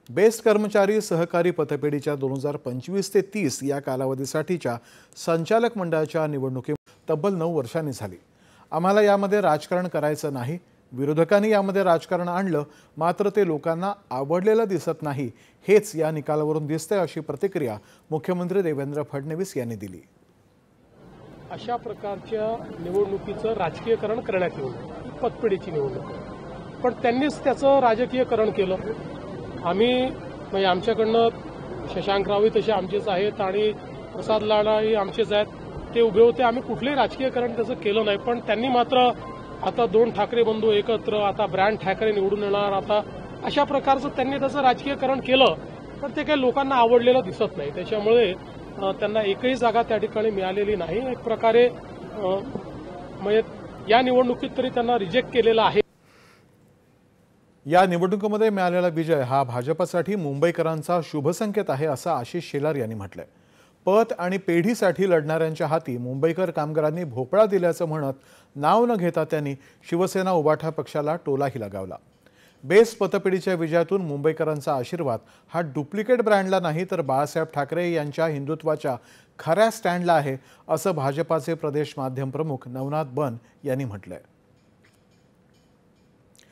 Best कर्मचारी सहकारी पतपेढीच्या 2025 ते 30 या कालावधीसाठीच्या संचालक मंडळाच्या निवडणुकी तब्बल 9 वर्षांनी झाली। आम्हाला यामध्ये राजकारण करायचं नाही, विरोधकांनी यामध्ये राजकारण आणलं, मात्र ते लोकांना आवडलेलं दिसत नाही, हेच या निकालावरून दिसतंय, अशी प्रतिक्रिया मुख्यमंत्री देवेंद्र फडणवीस यांनी दिली। अशा प्रकारच्या निवडणुकीचं राजकीयकरण करण्यात येऊ नये, पतपेढीची निवडणूक, पण त्यांनीच त्याचं राजकीयकरण केलं। आम्ही म्हणजे आमच्याकडनं शशांकरावही तसे आमचेच आहेत आणि प्रसाद लाडाही आमचेच आहेत, ते उभे होते। आम्ही कुठलेही राजकीयकरण त्याचं केलं नाही, पण त्यांनी मात्र आता 2 ठाकरे बंधू एकत्र, आता ब्रँड ठाकरे निवडून येणार, आता अशा प्रकारचं त्यांनी त्याचं राजकीयकरण केलं, पण ते काही लोकांना आवडलेलं दिसत नाही। त्याच्यामुळे त्यांना एकही जागा त्या ठिकाणी मिळालेली नाही। एक प्रकारे म्हणजे या निवडणुकीत तरी त्यांना रिजेक्ट केलेला आहे। या निवडणुकीमध्ये मिळालेला विजय हा भाजपसाठी मुंबईकरांचा शुभसंकेत आहे, असं आशिष शेलार यांनी म्हटलंय। पत आणि पेढीसाठी लढणाऱ्यांच्या हाती मुंबईकर कामगारांनी भोपळा दिल्याचं म्हणत नाव न घेता त्यांनी शिवसेना उभाठा पक्षाला टोलाही लगावला। बेस्ट पतपेढीच्या विजयातून मुंबईकरांचा आशीर्वाद हा डुप्लिकेट ब्रँडला नाही, तर बाळासाहेब ठाकरे यांच्या हिंदुत्वाच्या खऱ्या स्टँडला आहे, असं भाजपाचे प्रदेश माध्यम प्रमुख नवनाथ बन यांनी म्हटलंय।